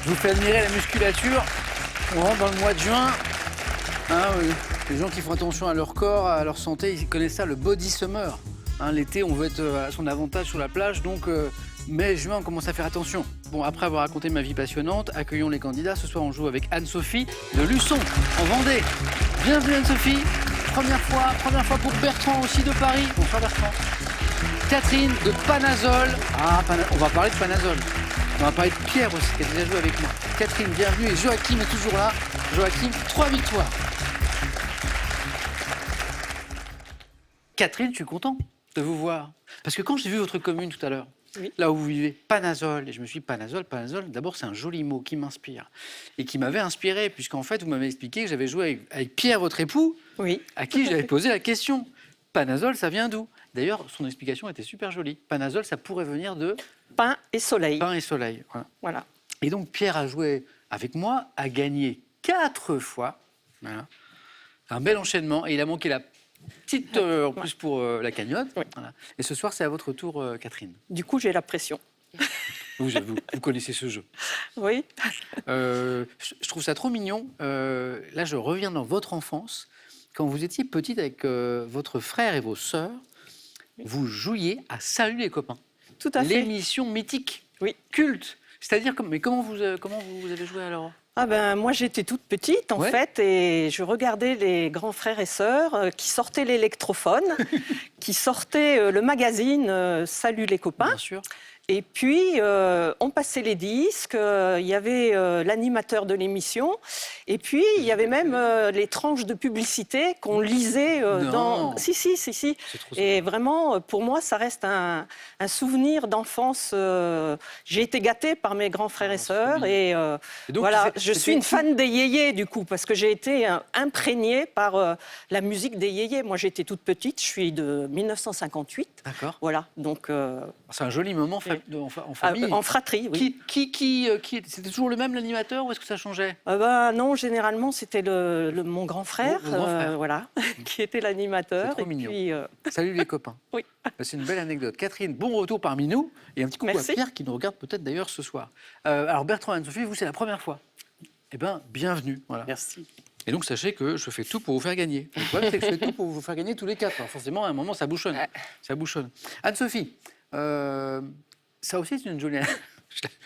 Je vous fais admirer la musculature. On rentre dans le mois de juin. Hein, oui. Les gens qui font attention à leur corps, à leur santé, ils connaissent ça, le body summer. Hein, l'été, on veut être à son avantage sur la plage, donc mai, juin, on commence à faire attention. Bon, après avoir raconté ma vie passionnante, accueillons les candidats. Ce soir, on joue avec Anne-Sophie de Luçon, en Vendée. Bienvenue Anne-Sophie. Première fois pour Bertrand aussi de Paris. Bonsoir Bertrand. Catherine de Panazol. Ah, on va parler de Panazol. On va parler de Pierre aussi, qui a déjà joué avec moi. Catherine, bienvenue. Et Joachim est toujours là. Joachim, 3 victoires. Catherine, je suis content de vous voir. Parce que quand j'ai vu votre commune tout à l'heure, oui, là où vous vivez, Panazol, et je me suis dit, Panazol, d'abord c'est un joli mot qui m'inspire. Et qui m'avait inspiré, puisqu'en fait, vous m'avez expliqué que j'avais joué avec Pierre, votre époux, oui, à qui j'avais posé la question. Panazol, ça vient d'où? D'ailleurs, son explication était super jolie. Panazol, ça pourrait venir de... Pain et soleil. Pain et soleil, Voilà. Et donc, Pierre a joué avec moi, a gagné 4 fois. Voilà. Un bel enchaînement, et il a manqué la petite, en plus pour la cagnotte. Oui. Voilà. Et ce soir, c'est à votre tour, Catherine. Du coup, j'ai la pression. Vous connaissez ce jeu. Oui. Je trouve ça trop mignon. Là, je reviens dans votre enfance. Quand vous étiez petite avec votre frère et vos sœurs, oui, vous jouiez à Salut les copains. Tout à fait. L'émission mythique, oui, culte. C'est-à-dire, mais comment vous avez joué alors? Ah ben, moi, j'étais toute petite, en fait, et je regardais les grands frères et sœurs qui sortaient l'électrophone, qui sortaient le magazine Salut les copains. Bien sûr. Et puis, on passait les disques, il y avait l'animateur de l'émission, et puis il y avait même les tranches de publicité qu'on lisait dans... Si. Et vraiment, pour moi, ça reste un souvenir d'enfance. J'ai été gâtée par mes grands frères et sœurs, et donc, voilà, je suis une fan des yéyés, du coup, parce que j'ai été imprégnée par la musique des yéyés. Moi, j'étais toute petite, je suis de 1958. D'accord. Voilà, donc... C'est un joli moment en famille. En fratrie, oui. Qui c'était toujours le même, l'animateur, ou est-ce que ça changeait? Non, généralement, c'était mon grand frère, voilà, qui était l'animateur. C'est trop mignon. Puis, Salut les copains. Oui. C'est une belle anecdote. Catherine, bon retour parmi nous. Et un petit coucou à Pierre, qui nous regarde peut-être d'ailleurs ce soir. Alors Bertrand et Anne-Sophie, vous, c'est la première fois. Eh bien, bienvenue. Voilà. Merci. Et donc, sachez que je fais tout pour vous faire gagner. Le problème, c'est que je fais tout pour vous faire gagner tous les 4. Alors forcément, à un moment, ça bouchonne. Ça bouchonne. Anne-Sophie, ça aussi, c'est une jolie...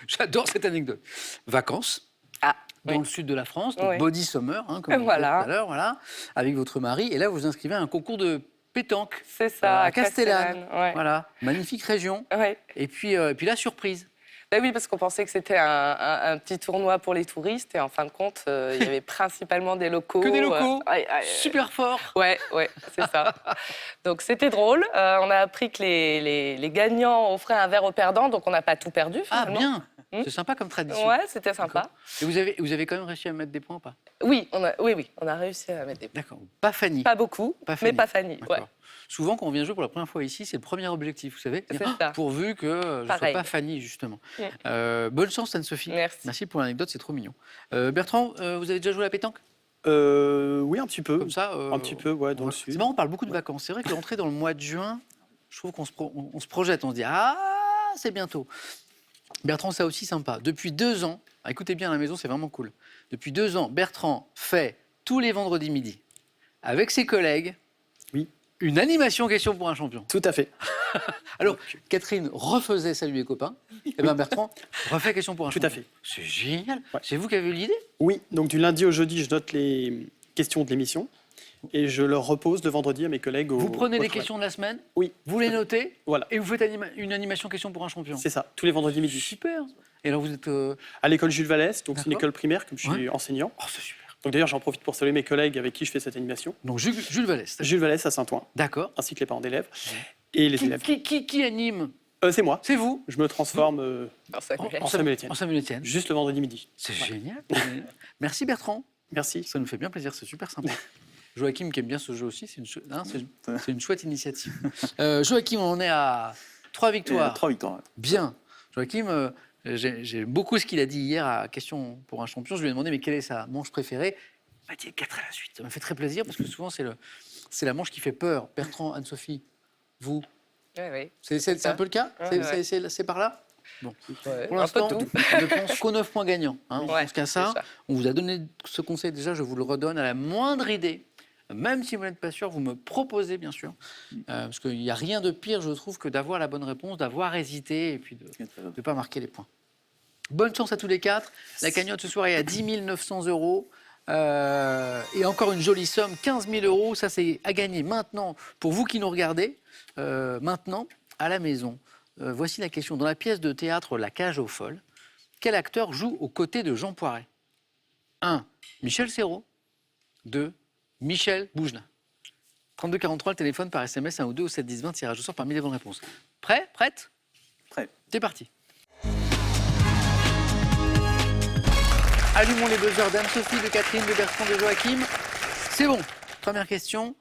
J'adore cette anecdote. Vacances, dans le sud de la France, donc body summer, comme vous disiez tout à l'heure, voilà, avec votre mari. Et là, vous inscrivez à un concours de pétanque. C'est ça, à Castellane. Ouais. Voilà, magnifique région. Ouais. Et puis la surprise. Ben oui, parce qu'on pensait que c'était un petit tournoi pour les touristes, et en fin de compte, il y avait principalement des locaux. Que des locaux, super forts. Ouais, c'est ça. Donc c'était drôle. On a appris que les gagnants offraient un verre aux perdants, donc on n'a pas tout perdu, finalement. Ah bien, c'est sympa comme tradition. Ouais, c'était sympa. Et vous avez quand même réussi à mettre des points ou pas? Oui, on a réussi à mettre des points. D'accord. Pas Fanny. Pas beaucoup, mais pas Fanny. Ouais. Souvent, quand on vient jouer pour la première fois ici, c'est le premier objectif, vous savez, pourvu que je ne sois pas Fanny, justement. Bonne chance, Anne-Sophie. Merci pour l'anecdote, c'est trop mignon. Bertrand, vous avez déjà joué à la pétanque? Oui, un petit peu. Comme ça un petit peu, ouais, dans le sud. C'est marrant, on parle beaucoup de vacances. C'est vrai que l'entrée dans le mois de juin, je trouve qu'on se projette, on se dit « Ah, c'est bientôt ». Bertrand, ça aussi sympa. Depuis 2 ans, écoutez bien à la maison, c'est vraiment cool. Depuis 2 ans, Bertrand fait tous les vendredis midi, avec ses collègues, une animation question pour un champion. Tout à fait. Alors, Catherine refaisait Salut les copains. Et bien Bertrand refait question pour un champion. Tout à fait. C'est génial. Ouais. C'est vous qui avez eu l'idée? Oui, donc du lundi au jeudi, je note les questions de l'émission et je leur repose le vendredi à mes collègues. Vous prenez les questions de la semaine, oui, vous les notez, voilà, et vous faites une animation question pour un champion. C'est ça, tous les vendredis midi. Super. Et alors vous êtes à l'école Jules Vallès, donc c'est une école primaire, comme je suis enseignant. Oh, c'est super. Donc d'ailleurs, j'en profite pour saluer mes collègues avec qui je fais cette animation. Donc Jules Vallès. Jules Vallès à Saint-Ouen. D'accord. Ainsi que les parents d'élèves et les élèves. Qui anime? C'est moi. C'est vous? Je me transforme en Samuel Etienne. En Samuel Etienne. Juste le vendredi midi. C'est génial. Merci Bertrand. Merci. Ça nous fait bien plaisir, c'est super sympa. Joachim qui aime bien ce jeu aussi, c'est une chouette initiative. Joachim, on en est à 3 victoires. 3 victoires. Bien. Joachim, j'ai beaucoup ce qu'il a dit hier à Question pour un champion. Je lui ai demandé mais quelle est sa manche préférée. Il m'a dit 4 à la suite. Ça m'a fait très plaisir parce que souvent c'est la manche qui fait peur. Bertrand, Anne-Sophie, vous? Oui. C'est un peu le cas? Ouais. C'est par là? Bon. Ouais, Pour un peu l'instant, tout. je pense qu'aux 9 points gagnants. On Ouais, pense qu'à ça. c'est ça. On vous a donné ce conseil déjà, je vous le redonne à la moindre idée. Même si vous n'êtes pas sûr, vous me proposez bien sûr. Parce qu'il n'y a rien de pire, je trouve, que d'avoir la bonne réponse, d'avoir hésité et puis de ne pas marquer les points. Bonne chance à tous les quatre. La cagnotte ce soir est à 10 900 €. Et encore une jolie somme, 15 000 €. Ça, c'est à gagner maintenant pour vous qui nous regardez. Maintenant, à la maison. Voici la question. Dans la pièce de théâtre La Cage aux Folles, quel acteur joue aux côtés de Jean Poiret ? 1. Michel Serrault. 2. Michel Bougelin. 3243, le téléphone par SMS 1 ou 2 au 7 10 20, tirage au sort parmi les bonnes réponses. Prêt ? Prête ? Prêt. C'est parti. Allumons les buzzers d'Anne-Sophie, de Catherine, de Bertrand, de Joachim. C'est bon. Première question,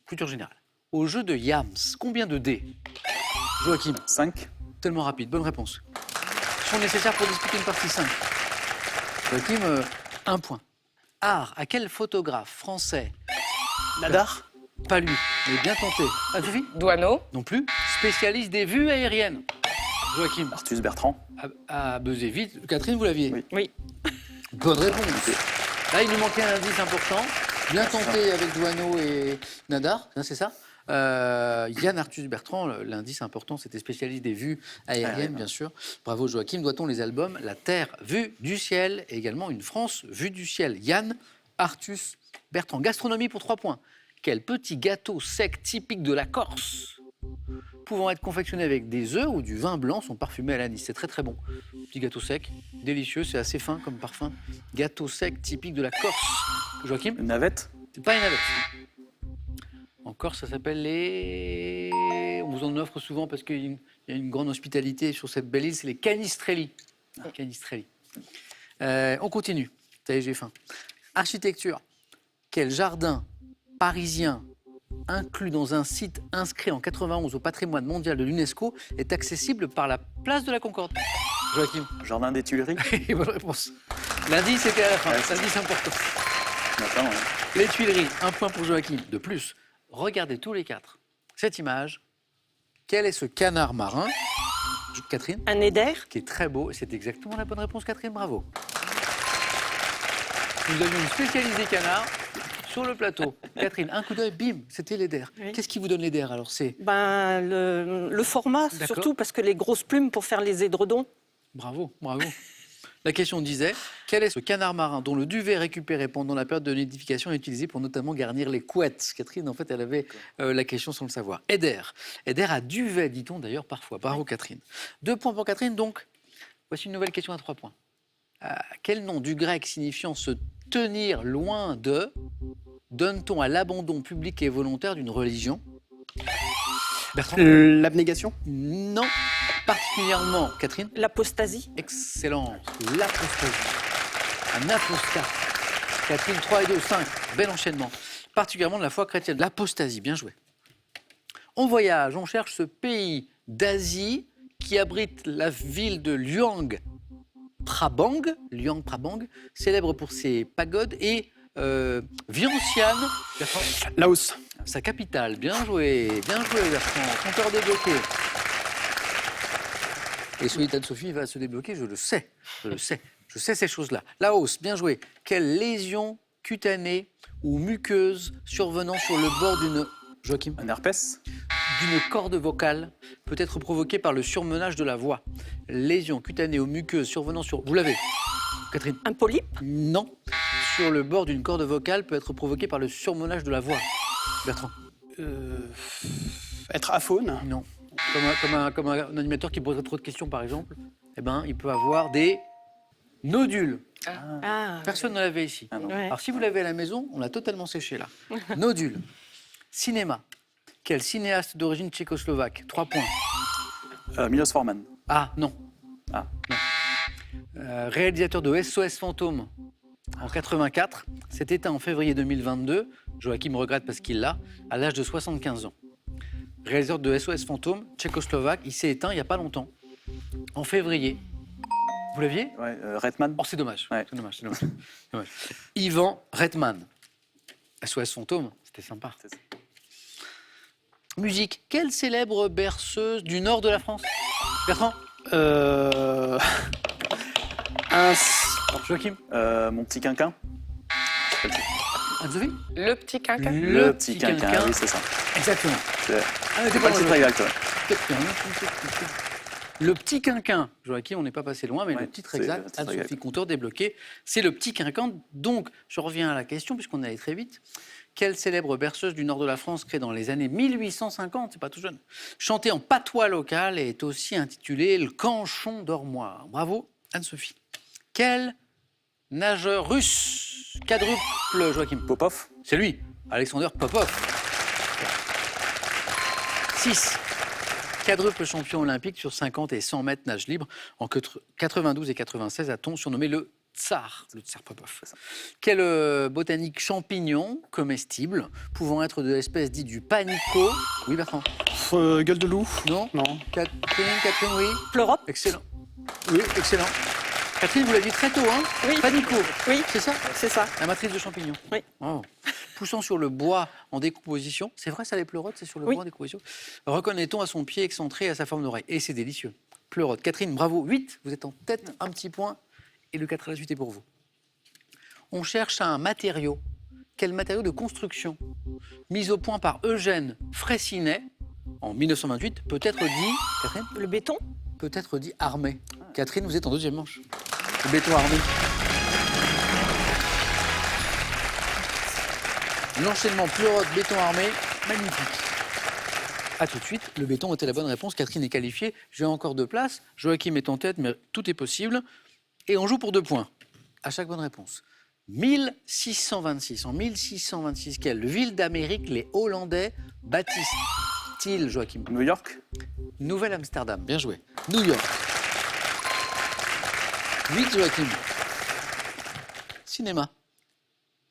culture générale. Au jeu de Yams, combien de dés ? Joachim, 5. tellement rapide, bonne réponse. Sont nécessaires pour disputer une partie 5. Joachim, 1 point. Art, à quel photographe français ? Nadar. Pas lui, mais bien tenté. Anne-Sophie ? Douaneau. Non plus. Spécialiste des vues aériennes. Joachim, Artus Bertrand. à buzzer vite. Catherine, vous l'aviez ? Oui. Oui. Bonne réponse. Là, il nous manquait un indice important. Bien tenté avec Douaneau et Nadar, hein, c'est ça Yann Arthus Bertrand, l'indice important, c'était spécialiste des vues aériennes, bien sûr. Bravo Joachim. Doit-on les albums La Terre vue du ciel et également Une France vue du ciel. Yann Arthus Bertrand. Gastronomie pour 3 points. Quel petit gâteau sec typique de la Corse, pouvant être confectionnés avec des œufs ou du vin blanc, sont parfumés à l'anis. C'est très très bon. Petit gâteau sec, délicieux, c'est assez fin comme parfum. Gâteau sec typique de la Corse. Joachim ? Une navette. C'est pas une navette. En Corse, ça s'appelle les... On vous en offre souvent parce qu'il y a une grande hospitalité sur cette belle île, c'est les canistrelli. Canistrelli. On continue. Ça y est, j'ai faim. Architecture. Quel jardin parisien inclus dans un site inscrit en 91 au patrimoine mondial de l'UNESCO est accessible par la place de la Concorde ? Joachim. Jardin des Tuileries. Bonne réponse. Lundi, c'était à la fin. Ouais, c'est Lundi, c'est important. D'accord, ouais. Les Tuileries, 1 point pour Joachim. De plus, regardez tous les 4 cette image. Quel est ce canard marin ? Catherine ? Un éder. Qui est très beau. Et c'est exactement la bonne réponse, Catherine. Bravo. Nous avions une spécialiste des canards sur le plateau. Catherine, un coup d'œil, bim, c'était l'Eider. Oui. Qu'est-ce qui vous donne l'Eider alors ? C'est Ben, le format, D'accord. surtout parce que les grosses plumes pour faire les édredons. Bravo, bravo. La question disait, quel est ce canard marin dont le duvet récupéré pendant la période de nidification est utilisé pour notamment garnir les couettes ? Catherine, en fait, elle avait la question sans le savoir. Eider. Eider à duvet, dit-on d'ailleurs parfois. Bravo, Catherine. 2 points pour Catherine, donc. Voici une nouvelle question à 3 points. Quel nom du grec signifiant se tenir loin de donne-t-on à l'abandon public et volontaire d'une religion ? Bertrand ? L'abnégation. Non, particulièrement. Catherine ? L'apostasie. Excellent. L'apostasie. Un apostat. Catherine, 3 et 2, 5. Bel enchaînement. Particulièrement de la foi chrétienne. L'apostasie, bien joué. On voyage, on cherche ce pays d'Asie qui abrite la ville de Luang Prabang, célèbre pour ses pagodes, et Vientiane, Laos. sa capitale. Bien joué, Bertrand. Compteur débloqué. Et celui d'Anne-Sophie va se débloquer, je le sais. Je sais ces choses-là. Laos, bien joué. Quelle lésion cutanée ou muqueuse survenant sur le bord d'une... Joachim ? Un herpès. D'une corde vocale peut être provoquée par le surmenage de la voix. Lésion cutanée ou muqueuse survenant sur... Vous l'avez, Catherine ? Un polype. Non. Sur le bord d'une corde vocale peut être provoquée par le surmenage de la voix. Bertrand ? Être aphone. Non. Comme un animateur qui poserait trop de questions, par exemple, eh ben, il peut avoir des nodules. Ah, Personne ne l'avait ici. Ah non. ouais. Alors, si vous l'avez à la maison, on l'a totalement séché, là. Nodules. Cinéma. Quel cinéaste d'origine tchécoslovaque ? 3 points. Milos Forman. Ah, non. Ah. Non. Réalisateur de SOS Fantôme en 84, s'est éteint en février 2022. Joachim regrette parce qu'il l'a, à l'âge de 75 ans. Réalisateur de SOS Fantôme, tchécoslovaque, il s'est éteint il n'y a pas longtemps, en février. Vous l'aviez ? Ouais, Redman. Oh, c'est dommage. Ouais. C'est dommage. Dommage. Ivan Reitman. SOS Fantôme, c'était sympa. C'est ça. Musique. Quelle célèbre berceuse du nord de la France ? Bertrand ? Joachim. Mon petit quinquin. Anne-Sophie. Le petit quinquin. Le petit quinquin, oui, c'est ça. Exactement. C'est Ah, c'est pas le titre exact. Ouais. Le petit quinquin. Joachim, on n'est pas passé loin, mais Ouais, le titre c'est exact, le titre Anne-Sophie exact. Compteur débloqué, c'est le petit quinquin. Donc, je reviens à la question, puisqu'on est allé très vite. Quelle célèbre berceuse du nord de la France, créée dans les années 1850, c'est pas tout jeune, chantée en patois local et est aussi intitulée Le Canchon d'Ormoire. Bravo, Anne-Sophie. Quel nageur russe quadruple, Joachim? Popov. C'est lui, Alexander Popov. 6. Quadruple champion olympique sur 50 et 100 mètres nage libre. En 92 et 96, a-t-on surnommé le Tsar Popov. Quel botanique champignon comestible, pouvant être de l'espèce dite du panico. Oui, Bertrand. Gueule de loup. Non. Non. Catherine, oui. Pleurope. Excellent. Oui, excellent. Catherine, vous l'avez dit très tôt, hein? Oui. Panico. Oui, C'est ça? c'est ça. La matrice de champignons. Oui. Oh. Poussant sur le bois en décomposition. C'est vrai, ça, les pleurotes, c'est sur le Oui. bois en décomposition. Reconnaît-on à son pied excentré et à sa forme d'oreille. Et c'est délicieux. Pleurote. Catherine, bravo. 8. Vous êtes en tête, un petit point. Et le 4 à la suite est pour vous. On cherche un matériau. Quel matériau de construction? Mis au point par Eugène Fraissinet en 1928, peut-être dit, Catherine, Le béton. peut-être dit armé. Catherine, vous êtes en deuxième manche. Le béton armé. L'enchaînement pleurote, béton armé, magnifique. A tout de suite, le béton était la bonne réponse. Catherine est qualifiée. J'ai encore 2 places. Joachim est en tête, mais tout est possible. Et on joue pour 2 points à chaque bonne réponse. 1626. En 1626, quelle ville d'Amérique les Hollandais bâtissent-ils, Joachim? New York. Nouvelle-Amsterdam. Bien joué. New York. 8, Joachim. Cinéma.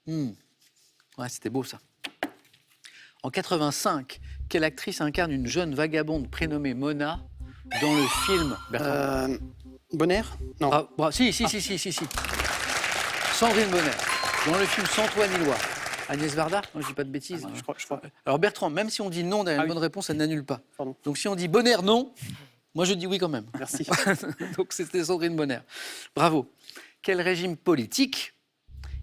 Ouais, c'était beau, ça. En 85, quelle actrice incarne une jeune vagabonde prénommée Mona dans le film Bertrand? Bonner. Non. Si. Sandrine Bonner. Dans le film Sans toi ni loi. Agnès Varda? Non, je dis pas de bêtises. Je crois. Alors Bertrand, même si on dit non derrière une oui. bonne réponse, ça n'annule pas. Pardon. Donc si on dit Bonner non, moi je dis oui quand même. Merci. Donc c'était Sandrine Bonner. Bravo. Quel régime politique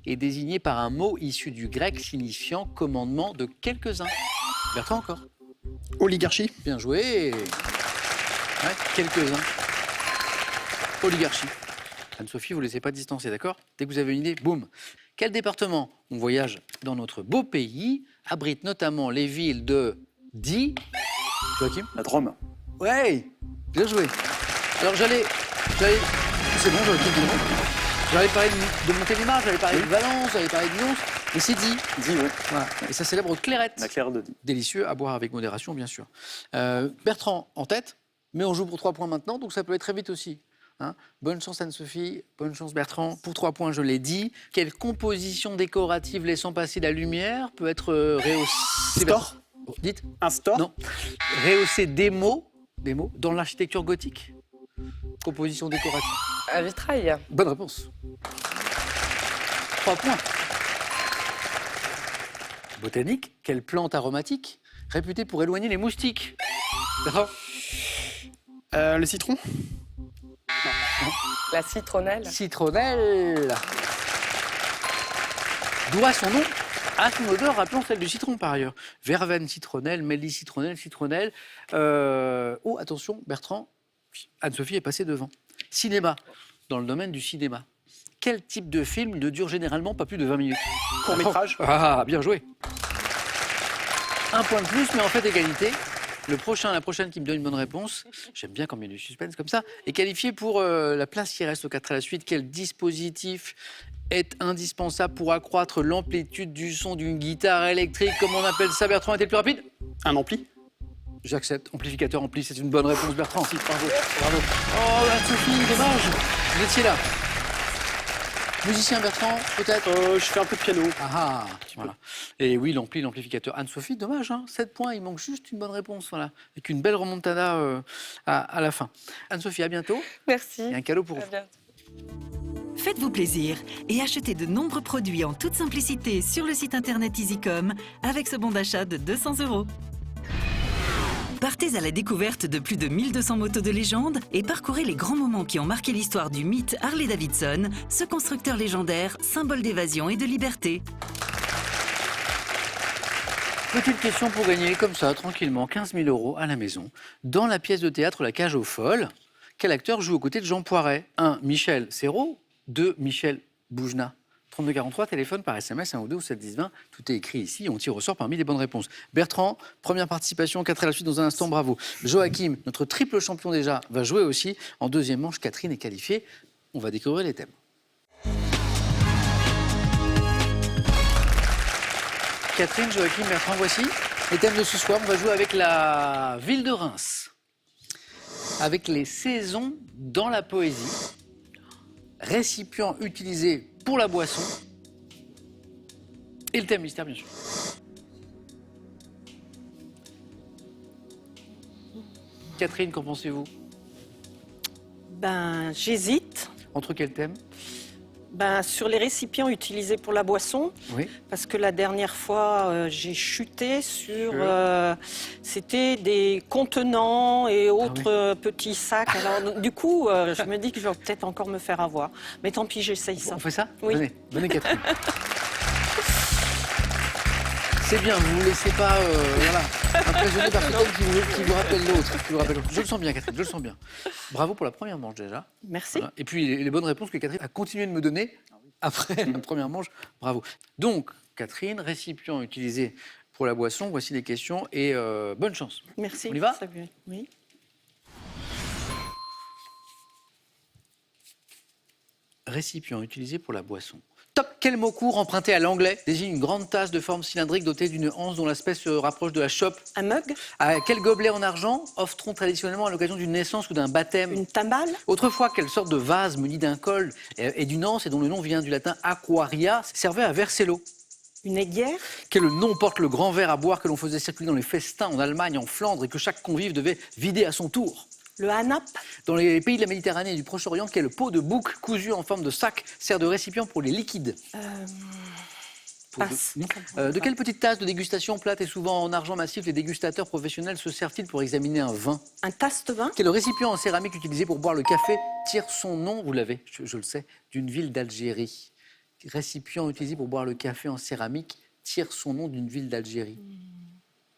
est désigné par un mot issu du grec signifiant commandement de quelques-uns? Bertrand encore. Oligarchie. Bien joué. Ouais, quelques-uns. Oligarchie. Anne-Sophie, vous ne laissez pas distancer, d'accord? Dès que vous avez une idée, boum. Quel département, on voyage dans notre beau pays, abrite notamment les villes de Die, Joachim? La Drôme. Ouais, bien joué. Alors j'allais... C'est bon, Joachim, c'est bon. J'allais parler de Montélimar, j'allais parler de Valence, j'allais parler de Lyon, mais c'est Die. Die, oui. Voilà. Et ça célèbre Clairette. La Claire de Die. Délicieux, à boire avec modération, bien sûr. Bertrand en tête, mais on joue pour 3 points maintenant, donc ça peut être très vite aussi. Hein. Bonne chance Anne-Sophie, bonne chance Bertrand. Pour 3 points, je l'ai dit. Quelle composition décorative laissant passer la lumière peut être rehaussée? Store. Dites. Un store. Non. Rehausser des mots dans l'architecture gothique. Composition décorative. Un vitrail. Bonne réponse. 3 points. Botanique, quelle plante aromatique réputée pour éloigner les moustiques? Bertrand? Le citron. La citronnelle. Citronnelle. Doit son nom à son odeur rappelant celle du citron par ailleurs. Verveine citronnelle, mélis citronnelle, citronnelle. Oh, attention, Bertrand, Anne-Sophie est passée devant. Cinéma, dans le domaine du cinéma. Quel type de film ne dure généralement pas plus de 20 minutes? Court-métrage. Ah, bien joué. 1 point de plus, mais en fait égalité. La prochaine qui me donne une bonne réponse, j'aime bien quand il y a du suspense comme ça, est qualifié pour la place qui reste au 4 à la suite. Quel dispositif est indispensable pour accroître l'amplitude du son d'une guitare électrique? Comment on appelle ça, Bertrand? Était le plus rapide? Un ampli. J'accepte. Amplificateur ampli, c'est une bonne réponse, Bertrand. Bravo. Bravo. Oh, Anne-Sophie, dommage. Vous étiez là. Musicien, Bertrand, peut-être? Je fais un peu de piano. Ah, voilà. Et oui, l'amplificateur. Anne-Sophie, dommage, hein, 7 points, il manque juste une bonne réponse, voilà. Avec une belle remontada à la fin. Anne-Sophie, à bientôt. Merci. Il y a un cadeau pour À vous. bientôt. Faites-vous plaisir et achetez de nombreux produits en toute simplicité sur le site internet EasyCom avec ce bon d'achat de 200 €. Partez à la découverte de plus de 1200 motos de légende et parcourez les grands moments qui ont marqué l'histoire du mythe Harley-Davidson, ce constructeur légendaire, symbole d'évasion et de liberté. Petite question pour gagner comme ça, tranquillement, 15 000 € à la maison. Dans la pièce de théâtre La Cage aux Folles, quel acteur joue aux côtés de Jean Poiret? 1. Michel Serrault. 2. Michel Boujna. 3243, téléphone par SMS, 1 ou 2 ou 7 10 20. Tout est écrit ici, on tire au sort parmi les bonnes réponses. Bertrand, première participation, 4 à la suite dans un instant, bravo. Joachim, notre triple champion déjà, va jouer aussi. En deuxième manche, Catherine est qualifiée. On va découvrir les thèmes. Catherine, Joachim, Bertrand, voici les thèmes de ce soir. On va jouer avec la ville de Reims, avec les saisons dans la poésie, récipients utilisés pour la boisson et le thème mystère, bien sûr. Catherine, qu'en pensez-vous? Ben, j'hésite. Entre quel thème? Ben, sur les récipients utilisés pour la boisson, Oui. parce que la dernière fois, j'ai chuté sur... c'était des contenants et autres petits sacs. Alors, du coup, je me dis que je vais peut-être encore me faire avoir. Mais tant pis, j'essaye ça. On fait ça? Oui. Venez, venez Catherine. C'est bien, vous ne vous laissez pas impressionner par quelqu'un qui vous rappelle l'autre. Je le sens bien, Catherine, je le sens bien. Bravo pour la première manche déjà. Merci. Voilà. Et puis les bonnes réponses que Catherine a continué de me donner après la première manche. Bravo. Donc, Catherine, récipient utilisé pour la boisson, voici les questions et bonne chance. Merci. On y va? Salut. Oui. Récipient utilisé pour la boisson. Top. Quel mot court emprunté à l'anglais désigne une grande tasse de forme cylindrique dotée d'une anse dont l'aspect se rapproche de la chope? Un mug? Quel gobelet en argent offre-t-on traditionnellement à l'occasion d'une naissance ou d'un baptême? Une timbale? Autrefois, quelle sorte de vase muni d'un col et d'une anse et dont le nom vient du latin aquaria servait à verser l'eau? Une aiguière? Quel nom porte le grand verre à boire que l'on faisait circuler dans les festins en Allemagne, en Flandre et que chaque convive devait vider à son tour? Le hanap? Dans les pays de la Méditerranée et du Proche-Orient, quel pot de bouc cousu en forme de sac sert de récipient pour les liquides? Passe. De quelle petite tasse de dégustation plate et souvent en argent massif les dégustateurs professionnels se servent-ils pour examiner un vin? Un tasse-vin? Quel récipient en céramique utilisé pour boire le café tire son nom, vous l'avez, je le sais, d'une ville d'Algérie? Récipient utilisé pour boire le café en céramique tire son nom d'une ville d'Algérie.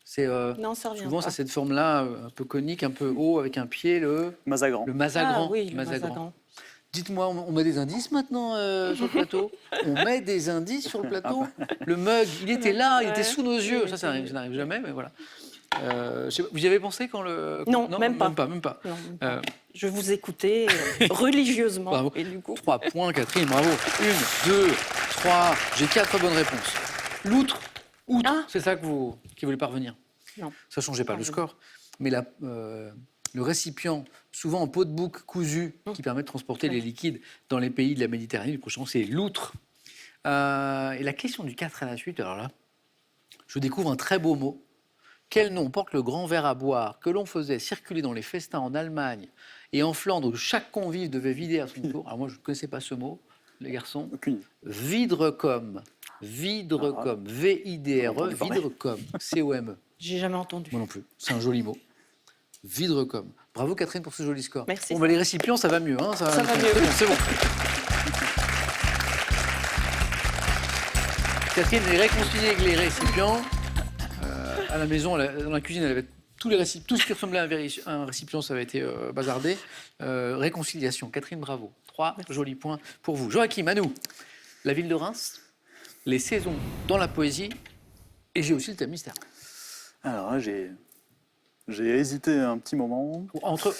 C'est Non, ça revient souvent pas. ça, cette forme-là, un peu conique, un peu haut, avec un pied, le Mazagran. mazagran. Ah oui, le mazagran. Dites-moi, on met des indices maintenant sur le plateau? On met des indices sur le plateau? Le mug, il était là, il était sous nos yeux. Ça n'arrive jamais, mais voilà. Je sais pas, vous y avez pensé quand le... Non, même pas. Même pas. Non, même pas. Je vous écoutais religieusement. Bravo. Et du coup... 3 points, Catherine, bravo. 1, 2, 3, j'ai 4 bonnes réponses. L'outre, c'est ça qui voulait parvenir? Non. Ça ne changeait pas le score. Mais le récipient, souvent en peau de bouc cousu, qui permet de transporter les liquides dans les pays de la Méditerranée, du prochain, c'est l'outre. Et la question du 4 à la suite, alors là, je découvre un très beau mot. Quel nom porte le grand verre à boire que l'on faisait circuler dans les festins en Allemagne et en Flandre, où chaque convive devait vider à son tour? Alors moi, je ne connaissais pas ce mot, les garçons. Aucune. Vidrecom. Vidrecom. V-I-D-R-E. Vidrecom. C-O-M-E. J'ai jamais entendu. Moi non plus. C'est un joli mot. Vidrecom. Bravo Catherine pour ce joli score. Merci. Bon, bah, les récipients, ça va mieux. Hein, Ça va mieux. C'est bon. Catherine est réconciliée avec les récipients. À la maison, dans la cuisine, elle avait tous les récipients, tout ce qui ressemblait à un récipient, ça avait été bazardé. Réconciliation. Catherine, bravo. 3 jolis points pour vous. Joachim, à nous. La ville de Reims, les saisons dans la poésie, et j'ai aussi le thème mystère. Alors là, j'ai hésité un petit moment. Entre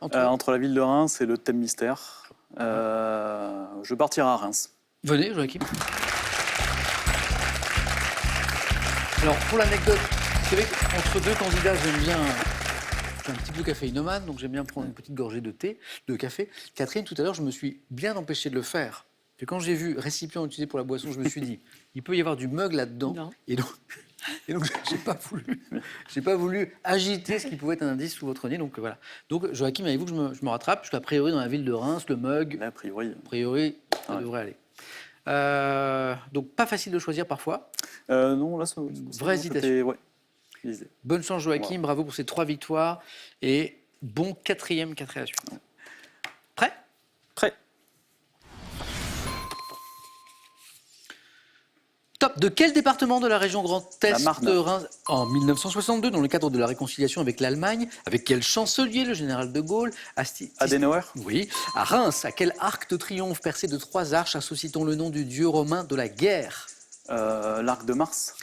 Entre la ville de Reims et le thème mystère. Je partirai à Reims. Venez, Joachim. Alors, pour l'anecdote, vous savez qu'entre deux candidats, j'aime bien... Je suis un petit peu caféinomane, donc j'aime bien prendre une petite gorgée de café. Catherine, tout à l'heure, je me suis bien empêché de le faire. Et quand j'ai vu récipient utilisé pour la boisson, je me suis dit, il peut y avoir du mug là-dedans. Non. Et donc, j'ai pas voulu agiter ce qui pouvait être un indice sous votre nez. Donc voilà. Donc Joachim, avez-vous que je me rattrape, parce qu'a priori, dans la ville de Reims, le mug, Là, a priori. ça devrait aller. Donc pas facile de choisir parfois. Non, là, ça Vraie hésitation. Ouais. Lisez. Bonne chance Joachim, bravo pour ces 3 victoires et bon 4e à la suite. Prêt? Prêt. Top. De quel département de la région Grand Est La Marne. de Reims en 1962, dans le cadre de la réconciliation avec l'Allemagne, avec quel chancelier le général de Gaulle Adenauer. Oui. À Reims, à quel arc de triomphe percé de 3 arches associe-t-on le nom du dieu romain de la guerre? L'Arc de Mars.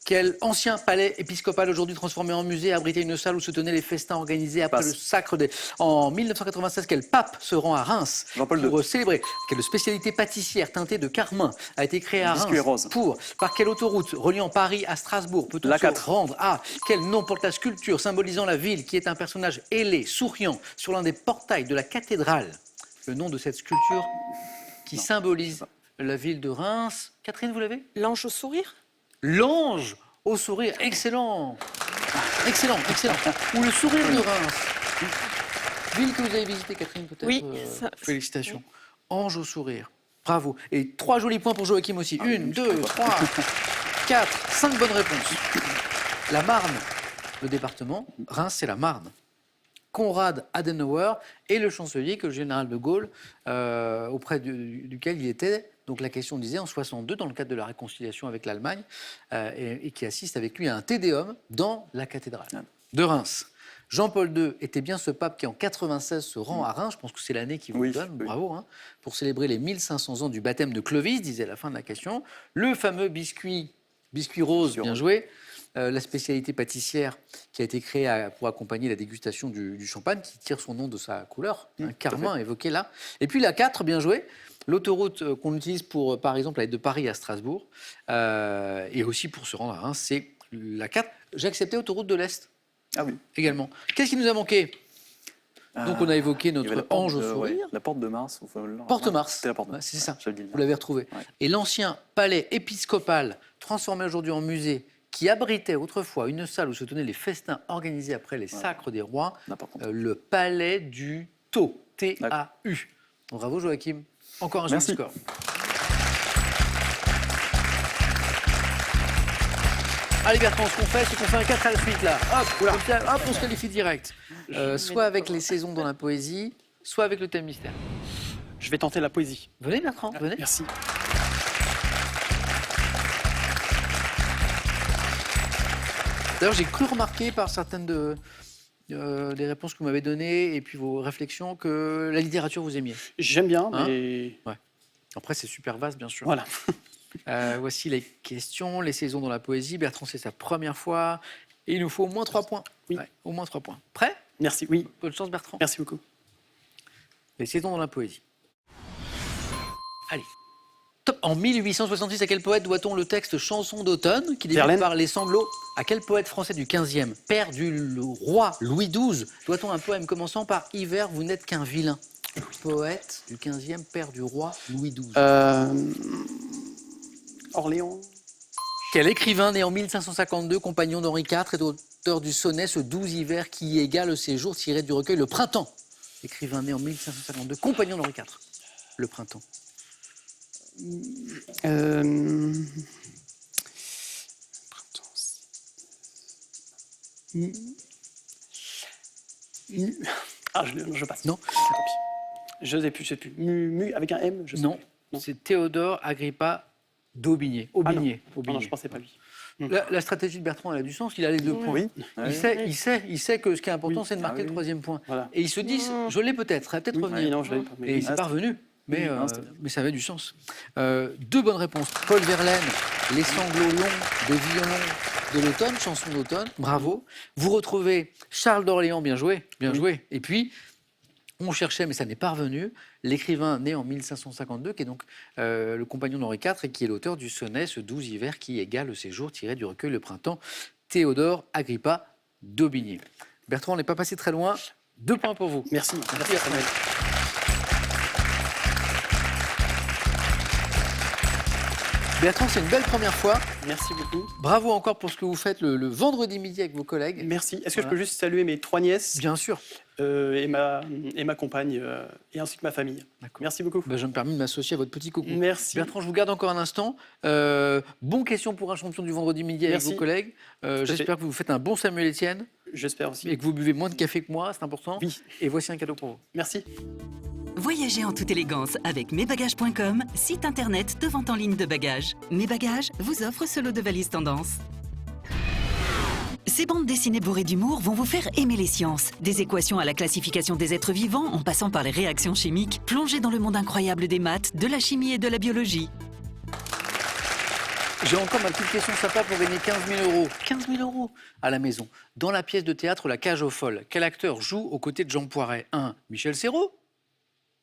Quel ancien palais épiscopal aujourd'hui transformé en musée abritait une salle où se tenaient les festins organisés après Passe. le sacre des... En 1996, quel pape se rend à Reims Jean-Paul pour II. célébrer? Quelle spécialité pâtissière teintée de carmin a été créée à Biscuit Reims rose. Par quelle autoroute reliant Paris à Strasbourg peut-on se l'A4. rendre à? Quel nom porte la sculpture symbolisant la ville qui est un personnage ailé, souriant sur l'un des portails de la cathédrale? Le nom de cette sculpture qui symbolise la ville de Reims. Catherine, vous l'avez? L'ange au sourire? L'ange au sourire, excellent. Excellent. Ou le sourire de Reims. Ville que vous avez visitée, Catherine, peut-être. Oui, Félicitations. Ange au sourire. Bravo. Et 3 jolis points pour Joachim aussi. 1, 2, 3, 4, 5 bonnes réponses. La Marne, le département. Reims, c'est la Marne. Konrad Adenauer et le chancelier que le général de Gaulle, auprès duquel il était, donc la question disait, en 62, dans le cadre de la réconciliation avec l'Allemagne, et qui assiste avec lui à un tédéum dans la cathédrale de Reims. Jean-Paul II était bien ce pape qui, en 96, se rend à Reims, je pense que c'est l'année qui vous le donne, bravo, hein, pour célébrer les 1500 ans du baptême de Clovis, disait la fin de la question. Le fameux biscuit rose, bien joué. La spécialité pâtissière qui a été créée pour accompagner la dégustation du champagne, qui tire son nom de sa couleur, un carmin évoqué là. Et puis la 4, bien joué, l'autoroute qu'on utilise pour, par exemple, aller de Paris à Strasbourg, et aussi pour se rendre à Reims, c'est la 4. J'ai accepté autoroute de l'Est Ah oui. également. Qu'est-ce qui nous a manqué? Donc on a évoqué Il y avait notre la porte ange au de- sourire. La porte de Mars. Porte Mars. C'était la porte de Ouais, Mars. c'est ça. j'avais dit le Vous nom. l'avez retrouvé. Ouais. Et l'ancien palais épiscopal, transformé aujourd'hui en musée, qui abritait autrefois une salle où se tenaient les festins organisés après les sacres des rois, N'importe quoi. le palais du Tau, T-A-U. Bravo Joachim. Encore un joli Merci. score. Allez Bertrand, ce qu'on fait, c'est qu'on fait un 4 à la suite là. Hop, comme ça, hop, on se qualifie direct. Soit avec les saisons dans la poésie, soit avec le thème mystère. Je vais tenter la poésie. Venez Bertrand, venez. Merci. D'ailleurs, j'ai cru remarquer par certaines des réponses que vous m'avez données et puis vos réflexions que la littérature vous aimiez. J'aime bien, Hein mais Après, c'est super vaste, bien sûr. voilà. Voici les questions, les saisons dans la poésie. Bertrand, c'est sa première fois. Et il nous faut au moins 3 points. Oui. Ouais, au moins 3 points. Prêt? Merci, oui. Bonne chance, Bertrand. Merci beaucoup. Les saisons dans la poésie. Allez. Top. En 1866, à quel poète doit-on le texte Chanson d'automne, qui débute Verlaine. par les sanglots? À quel poète français du 15e, père du roi Louis XII, doit-on un poème commençant par Hiver, vous n'êtes qu'un vilain? Poète du 15e, père du roi Louis XII. Orléans. Quel écrivain né en 1552, compagnon d'Henri IV, est auteur du sonnet Ce doux hiver qui égale ses jours tiré du recueil Le Printemps? Écrivain né en 1552, compagnon d'Henri IV. Le Printemps. Ah, je passe. Non. Tant pis. Je sais plus. Mu avec un M, je sais Non, plus. Non. c'est Théodore Agrippa d'Aubigné. Ah non. Aubigné. Ah non, je pensais pas lui. La stratégie de Bertrand, elle a du sens. Il a les 2 points. Oui. Il sait que ce qui est important, Oui. c'est de marquer Ah oui. le 3e point. Voilà. Et il se dit, je l'ai peut-être, elle va peut-être Oui, revenir. non, je l'avais pas. Et il s'est Ah, pas revenu. Mais, non, c'était bien. mais ça avait du sens. 2 bonnes réponses. Paul Verlaine, Les sanglots longs des violons de l'automne, chanson d'automne. Bravo. Vous retrouvez Charles d'Orléans, bien joué, bien joué. Et puis, on cherchait, mais ça n'est pas revenu, l'écrivain né en 1552, qui est donc le compagnon d'Henri IV et qui est l'auteur du sonnet Ce doux hiver qui égale ses jours tiré du recueil Le Printemps, Théodore Agrippa d'Aubigné. Bertrand, on n'est pas passé très loin. 2 points pour vous. Merci. Merci, Samuel. Bertrand, c'est une belle première fois. Merci beaucoup. Bravo encore pour ce que vous faites le vendredi midi avec vos collègues. Merci. Est-ce que je Voilà. peux juste saluer mes 3 nièces Bien sûr. et ma compagne, et ainsi que ma famille. D'accord. Merci beaucoup. Je me permets de m'associer à votre petit coucou. Merci. Bertrand, je vous garde encore un instant. Bon question pour un champion du vendredi midi avec Merci. vos collègues. fait. J'espère que vous faites un bon Samuel Etienne J'espère aussi. et que vous buvez moins de café que moi, c'est important. Oui. Et voici un cadeau pour vous. Merci. Voyagez en toute élégance avec mesbagages.com, site internet de vente en ligne de bagages. Mes Bagages vous offre ce lot de valises tendance. Ces bandes dessinées bourrées d'humour vont vous faire aimer les sciences. Des équations à la classification des êtres vivants, en passant par les réactions chimiques, plongez dans le monde incroyable des maths, de la chimie et de la biologie. J'ai encore ma petite question sympa pour gagner 15 000 euros. 15 000 euros à la maison. Dans la pièce de théâtre La Cage aux Folles, quel acteur joue aux côtés de Jean Poiret? 1. Michel Serrault.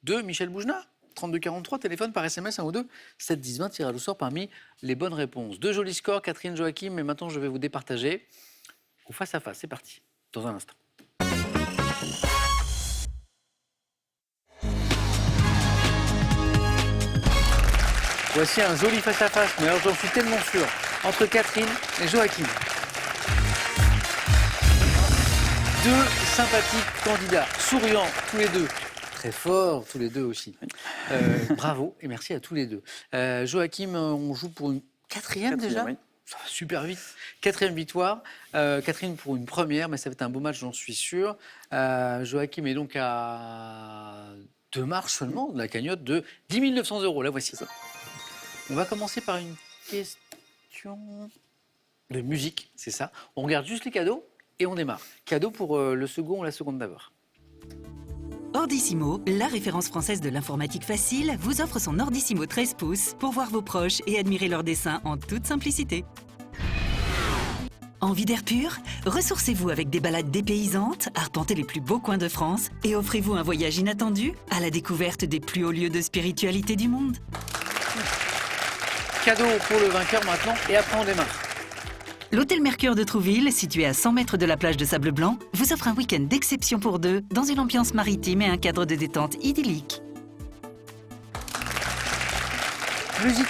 2. Michel Boujna. 3243, téléphone par SMS 1 ou 2. 7 10 20, tirage au sort parmi les bonnes réponses. 2 jolis scores, Catherine, Joachim, mais maintenant je vais vous départager au face à face. C'est parti, dans un instant. Voici un joli face-à-face, mais alors j'en suis tellement sûr, entre Catherine et Joachim. Deux sympathiques candidats, souriants tous les deux, très forts tous les deux aussi. Bravo et merci à tous les deux. Joachim, on joue pour une quatrième déjà. Oui. Ça va super vite. 4e victoire. Catherine pour une première, mais ça va être un beau match, j'en suis sûr. Joachim est donc à 2 marches seulement de la cagnotte de 10 900 euros. La voici. On va commencer par une question de musique, c'est ça. On regarde juste les cadeaux et on démarre. Cadeau pour le second ou la seconde d'abord. Ordissimo, la référence française de l'informatique facile, vous offre son Ordissimo 13 pouces pour voir vos proches et admirer leurs dessins en toute simplicité. Envie d'air pur? Ressourcez-vous avec des balades dépaysantes, arpentez les plus beaux coins de France et offrez-vous un voyage inattendu à la découverte des plus hauts lieux de spiritualité du monde. Cadeau pour le vainqueur maintenant et après on démarre. L'hôtel Mercure de Trouville, situé à 100 mètres de la plage de Sable Blanc, vous offre un week-end d'exception pour deux, dans une ambiance maritime et un cadre de détente idyllique. Musique.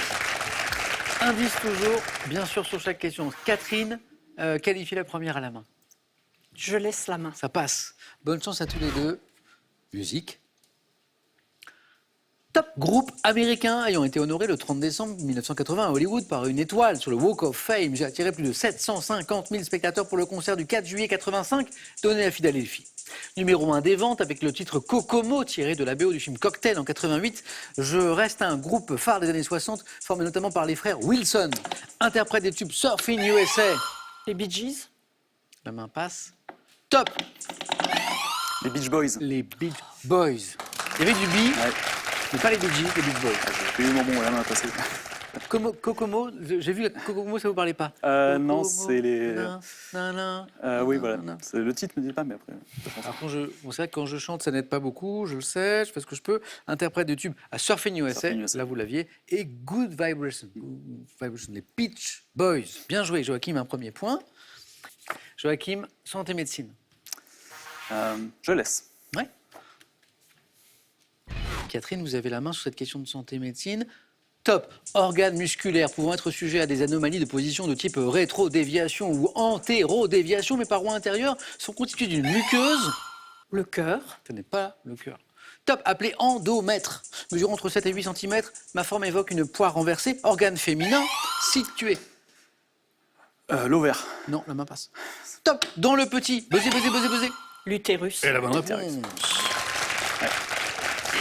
Indice toujours, bien sûr sur chaque question. Catherine, qualifie la première à la main. Je laisse la main. Ça passe. Bonne chance à tous les deux. Musique. Top groupe américain ayant été honoré le 30 décembre 1980 à Hollywood par une étoile sur le Walk of Fame. J'ai attiré plus de 750 000 spectateurs pour le concert du 4 juillet 85 donné à Philadelphie. Numéro 1 des ventes avec le titre Kokomo tiré de la BO du film Cocktail en 88. Je reste un groupe phare des années 60 formé notamment par les frères Wilson. Interprète des tubes Surfing USA. Les Bee Gees? La main passe. Top. Les Beach Boys. Les Beach Boys. Il y avait du bi, Ouais. mais pas les Bee Gees, les Beach Boys. J'ai eu le moment où la main a passé. Kokomo, j'ai vu Kokomo, ça vous parlait pas? Non, Kokomo, c'est les. Oui, na, voilà. na. Le titre ne me dit pas, mais après. Alors, bon, c'est vrai que quand je chante, ça n'aide pas beaucoup, je le sais, je fais ce que je peux. Interprète de tube à Surfing USA, Surfing USA. là vous l'aviez, et Good Vibration. Good Vibration, les Beach Boys. Bien joué, Joachim, un premier point. Joachim, santé médecine. Je laisse. Ouais. Catherine, vous avez la main sur cette question de santé médecine. Top. Organes musculaires pouvant être sujets à des anomalies de position de type rétro-déviation ou antéro-déviation, mais parois intérieures sont constituées d'une muqueuse. Le cœur? Ce n'est pas le cœur. Top. Appelé endomètre. Mesurant entre 7 et 8 cm, ma forme évoque une poire renversée. Organe féminin situé. L'ovaire. Non, la main passe. Top. Dans le petit. Buzzez, buzzez, buzzez, buzzez. L'utérus? Et la bonne réponse. Ouais.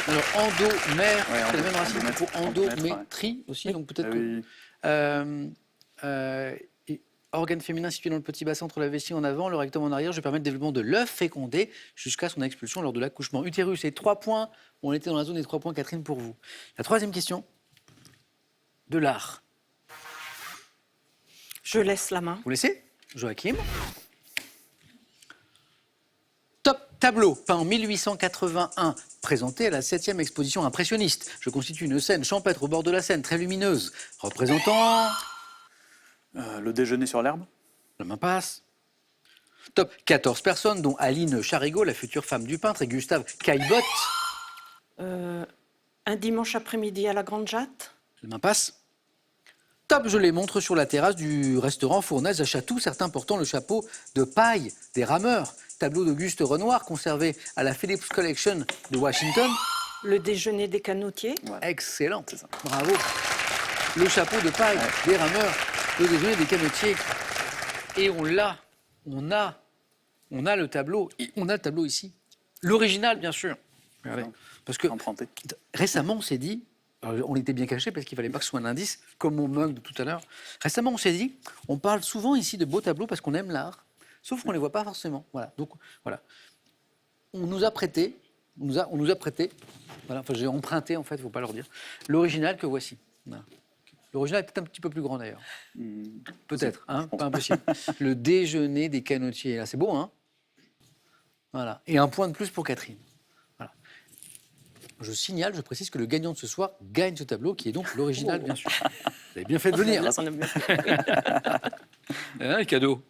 Alors, endomère, Ouais, c'est la même racine endomètre, pour endomètre, endométrie aussi, donc peut-être que... Oui. Et organe féminin situé dans le petit bassin entre la vessie en avant, le rectum en arrière, je permet le développement de l'œuf fécondé jusqu'à son expulsion lors de l'accouchement. Utérus et 3 points, on était dans la zone des 3 points, Catherine, pour vous. La troisième question, de l'art. Je laisse la main. Vous laissez? Joachim. Top tableau, peint en 1881, présenté à la 7e exposition impressionniste. Je constitue une scène champêtre au bord de la Seine, très lumineuse, représentant... Le déjeuner sur l'herbe. La main passe. Top 14 personnes, dont Aline Charigot, la future femme du peintre, et Gustave Caillebotte. Un dimanche après-midi à la Grande Jatte? La main passe. Top, je les montre sur la terrasse du restaurant Fournaise à Chatou, certains portant le chapeau de paille des rameurs. Tableau d'Auguste Renoir conservé à la Phillips Collection de Washington. Le déjeuner des canotiers. Excellent, bravo. Le chapeau de paille des rameurs, le déjeuner des canotiers. Et on a le tableau, et on a le tableau ici. L'original, bien sûr. Regardez. Parce que Emprunté. récemment, on s'est dit, alors, on était bien caché parce qu'il ne fallait pas que ce soit un indice, comme mon mug de tout à l'heure. Récemment, on s'est dit, on parle souvent ici de beaux tableaux parce qu'on aime l'art, sauf qu'on ne les voit pas forcément. Voilà. Donc, voilà. On nous a prêté, voilà, enfin, j'ai emprunté, en fait, il ne faut pas leur dire, l'original que voici. Voilà. L'original est peut-être un petit peu plus grand, d'ailleurs. Peut-être, hein, pas impossible. Le déjeuner des canotiers. Là, c'est beau, hein? Voilà. Et un point de plus pour Catherine. Voilà. Je signale, je précise que le gagnant de ce soir gagne ce tableau, qui est donc l'original, bien sûr. Vous avez bien fait de venir. Un cadeau.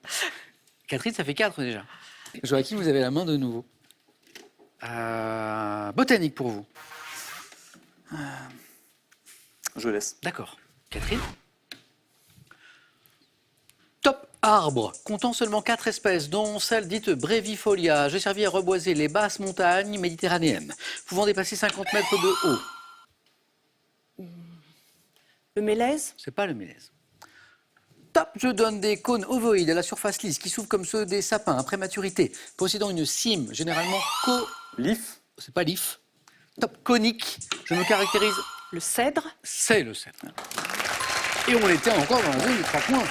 Catherine, ça fait 4 déjà. Joachim, vous avez la main de nouveau. Botanique pour vous. Je laisse. D'accord. Catherine? Top arbre, comptant seulement 4 espèces, dont celle dite Brevifolia. J'ai servi à reboiser les basses montagnes méditerranéennes, pouvant dépasser 50 mètres de haut. Le mélèze. C'est pas le mélèze. Top, je donne des cônes ovoïdes à la surface lisse qui s'ouvrent comme ceux des sapins après maturité, possédant une cime généralement L'if. C'est pas l'if. Top, conique. Je me caractérise. Le cèdre. C'est le cèdre. Et on était encore dans la zone des 3 points.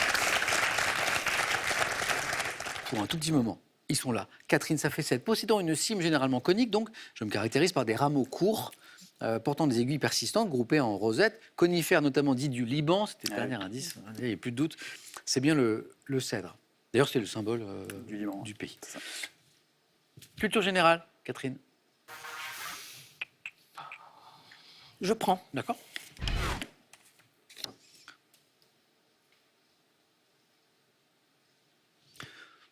Pour un tout petit moment. Ils sont là. Catherine, ça fait 7. Possédant une cime généralement conique, donc je me caractérise par des rameaux courts, portant des aiguilles persistantes, groupées en rosettes, conifères notamment dits du Liban, c'était le dernier indice, il n'y a plus de doute, c'est bien le cèdre. D'ailleurs, c'est le symbole Du Liban. du pays. Culture générale, Catherine. Je prends. D'accord.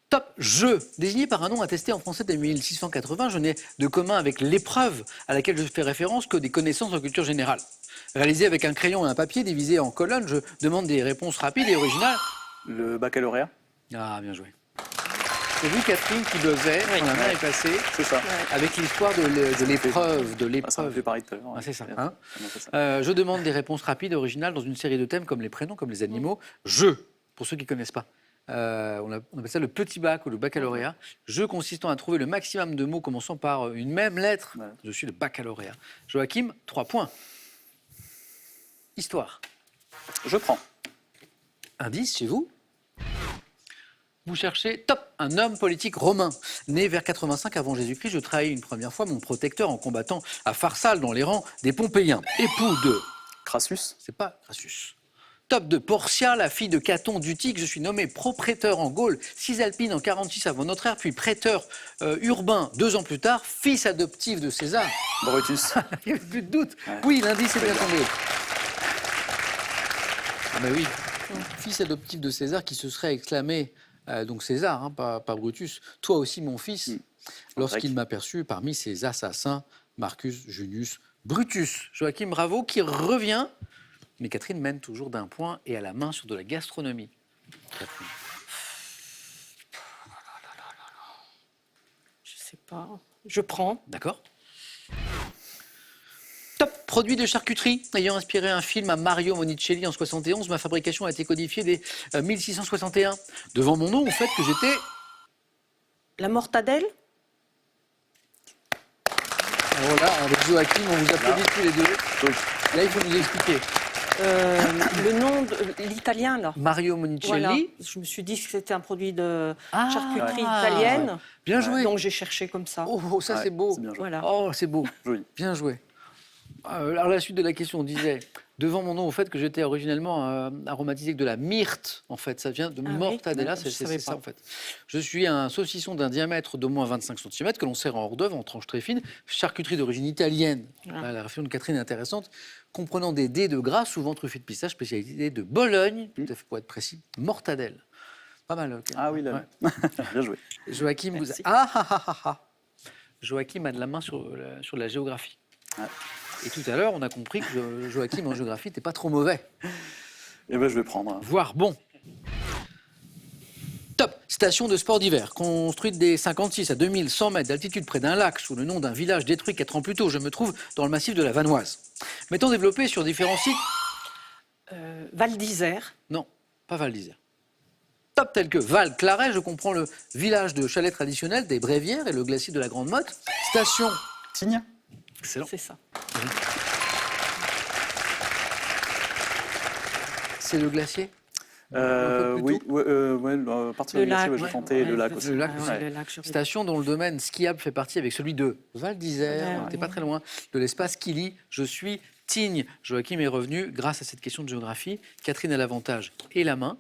Top, je, désigné par un nom attesté en français dès 1680, je n'ai de commun avec l'épreuve à laquelle je fais référence que des connaissances en culture générale. Réalisé avec un crayon et un papier divisé en colonnes, je demande des réponses rapides et originales. Le baccalauréat. Ah, bien joué. C'est vous, Catherine, qui devait, quand la main est passée, C'est ça. avec l'histoire de l'épreuve, de Ah, ça m'a l'épreuve. fait pareil tout à l'heure. Ah, c'est ça. Ouais. Hein On a fait ça. Je demande des réponses rapides et originales dans une série de thèmes comme les prénoms, comme les animaux. Je, pour ceux qui ne connaissent pas, on appelle ça le petit bac ou le baccalauréat. Je consistant à trouver le maximum de mots commençant par une même lettre. Ouais. Je suis le baccalauréat. Joachim, 3 points. Histoire. Je prends. Indice chez vous. Vous cherchez, top, un homme politique romain. Né vers 85 avant Jésus-Christ, je trahis une première fois mon protecteur en combattant à Pharsale dans les rangs des Pompéiens. Époux de... Crassus. C'est pas Crassus. Top de Portia, la fille de Caton d'Utique. Je suis nommé propréteur en Gaule, Cisalpine en 46 avant notre ère, puis prêteur urbain 2 ans plus tard, fils adoptif de César. Brutus. Il n'y a plus de doute. Ouais. Oui, l'indice est bien tombé. Ah ben oui, fils adoptif de César qui se serait exclamé, donc César, hein, pas Brutus, toi aussi mon fils, lorsqu'il m'aperçut parmi ces assassins, Marcus Junius Brutus. Joachim, bravo, qui revient. Mais Catherine mène toujours d'1 point et à la main sur de la gastronomie. Catherine. Je sais pas. Je prends. D'accord. Top, produit de charcuterie. Ayant inspiré un film à Mario Monicelli en 71, ma fabrication a été codifiée dès 1661. Devant mon nom, au fait que j'étais... La mortadelle. Alors là, avec Joachim, on vous applaudit tous les deux. Oui. Là, il faut nous expliquer. Le nom de l'italien, là. Mario Monicelli. Voilà. Je me suis dit que c'était un produit de Ah, charcuterie ouais. italienne. Bien joué. Donc j'ai cherché comme ça. Oh, ça Ouais, c'est beau. c'est bien joué. Voilà. Oh, c'est beau. Joli. Bien joué. Alors, la suite de la question, on disait, devant mon nom, au fait que j'étais originellement aromatisé avec de la myrte, en fait. Ça vient de Ah oui, mortadella, je c'est savais ça, pas. en fait. Je suis un saucisson d'un diamètre d'au moins 25 cm que l'on sert en hors d'œuvre, en tranches très fines, charcuterie d'origine italienne. Ah. Là, la réflexion de Catherine est intéressante, comprenant des dés de gras, souvent truffés de pistache, spécialité de Bologne, tout à fait pour être précis, mortadelle. Pas mal. Ok. Ah oui, là. Ouais. Bien joué. Joachim, vous Merci. Joachim a de la main sur la géographie. Ouais. Et tout à l'heure, on a compris que Joachim en géographie n'était pas trop mauvais. Eh ben, je vais prendre. voire bon. Top. Station de sport d'hiver, construite des 56 à 2100 mètres d'altitude près d'un lac, sous le nom d'un village détruit 4 ans plus tôt. Je me trouve dans le massif de la Vanoise. M'étant développé sur différents sites. Val d'Isère. Non, pas Val d'Isère. Top tels que Val, Claret, je comprends le village de chalet traditionnel des Brévières et le glacier de la Grande Motte. Station. Tignes. Excellent. C'est ça. C'est le glacier. Un peu plus Oui, tôt. à partir Le du glacier, lac, j'ai ouais. tenté le lac c'est aussi. ça. Le lac Ah aussi. ouais, le lac, j'aurais dit. Station dont le domaine skiable fait partie avec celui de Val d'Isère, Ouais, on n'était ouais. pas très loin, de l'espace Kili. Je suis Tignes. Joachim est revenu grâce à cette question de géographie. Catherine a l'avantage et la main.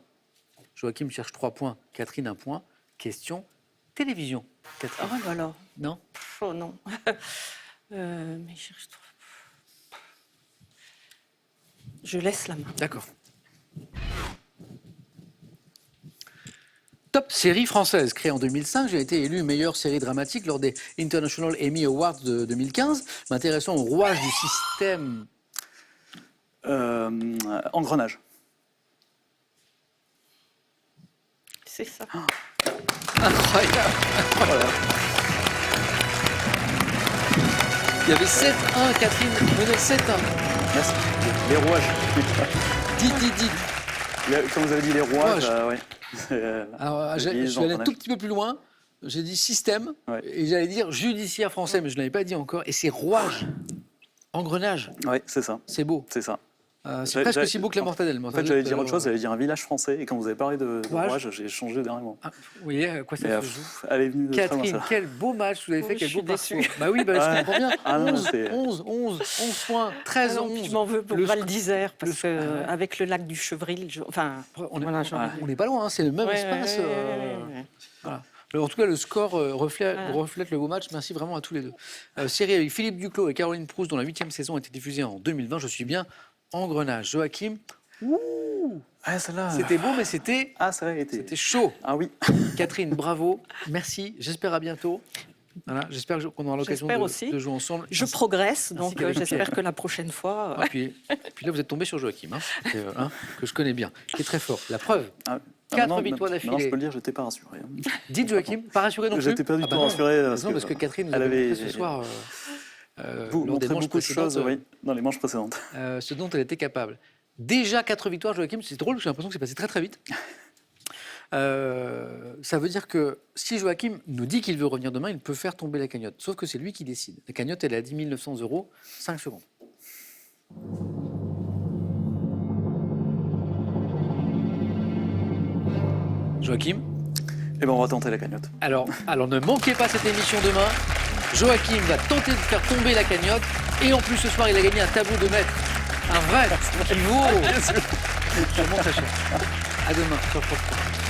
Joachim cherche 3 points, Catherine 1 point. Question télévision. Catherine. Oh là là. Non. Oh non. Mais je laisse la main. D'accord. Top série française, créée en 2005. J'ai été élu meilleure série dramatique lors des International Emmy Awards de 2015. M'intéressant au rouage du système. Engrenage. C'est ça. Incroyable. Il y avait 7-1, Catherine menait 7-1. Merci. Les rouages. Dites. Comme vous avez dit, les rouages, ouais. Alors, je Les suis allé un engrenages. tout petit peu plus loin. J'ai dit système, Ouais. et j'allais dire judiciaire français, mais je ne l'avais pas dit encore. Et c'est rouage, engrenage, Oui, c'est ça. c'est beau. C'est ça. C'est presque J'ai- aussi beau que la mortadelle. En fait, j'allais dire autre chose, j'allais dire un village français, et quand vous avez parlé de Rouage. rouage, j'ai changé dernièrement. Ah, vous voyez à quoi ça Mais, se joue. elle est venue de très loin, Catherine, ça. quel beau match vous avez fait, Oh, quel je beau suis parcours. déçue. Bah oui, bah, je comprends bien. Ah non, 11 c'est- 11 points, 13, Ah non, puis 11. je m'en veux pour Le Val sc- d'Isère, parce le- que avec le lac du Chevril, enfin, On est, voilà, j'ai envie de- on n'est pas loin, hein, c'est le même Ouais, espace. ouais. Voilà. En tout cas, le score reflète, Ouais. reflète le beau match. Merci vraiment à tous les deux. Série avec Philippe Duclos et Caroline Proust, dont la 8e saison a été diffusée en 2020. Je suis bien Engrenage. Joachim, Ah, celle-là. c'était beau, mais c'était Ah, c'est vrai, c'était chaud. Ah oui. Catherine, bravo. Merci. J'espère à bientôt. Voilà, j'espère qu'on aura l'occasion J'espère aussi. de jouer ensemble. Je progresse, donc qu'avec j'espère Pierre. que la prochaine fois. Ah, puis là, vous êtes tombé sur Joachim, que je connais bien, qui est très fort. La preuve. Ah, 4 maintenant, victoires maintenant, d'affilée. je peux le dire, j'étais pas rassuré. Dites Joachim, pas rassuré non plus. J'étais pas du tout non. rassuré. Non, parce que Catherine nous elle avait avait montré ce soir vous lors des montrez manches beaucoup de choses, précédentes, oui, dans les manches précédentes. ce dont elle était capable. Déjà 4 victoires, Joachim, c'est drôle, j'ai l'impression que c'est passé très très vite. Ça veut dire que si Joachim nous dit qu'il veut revenir demain, il peut faire tomber la cagnotte. Sauf que c'est lui qui décide. La cagnotte, elle est à 10 900 €, 5 secondes. Joachim, Eh ben, on va tenter la cagnotte. alors ne manquez pas cette émission demain. Joachim va tenter de faire tomber la cagnotte. Et en plus, ce soir, il a gagné un tableau de maître. Un vrai qui vaut sûrement très cher. À demain sur France 3.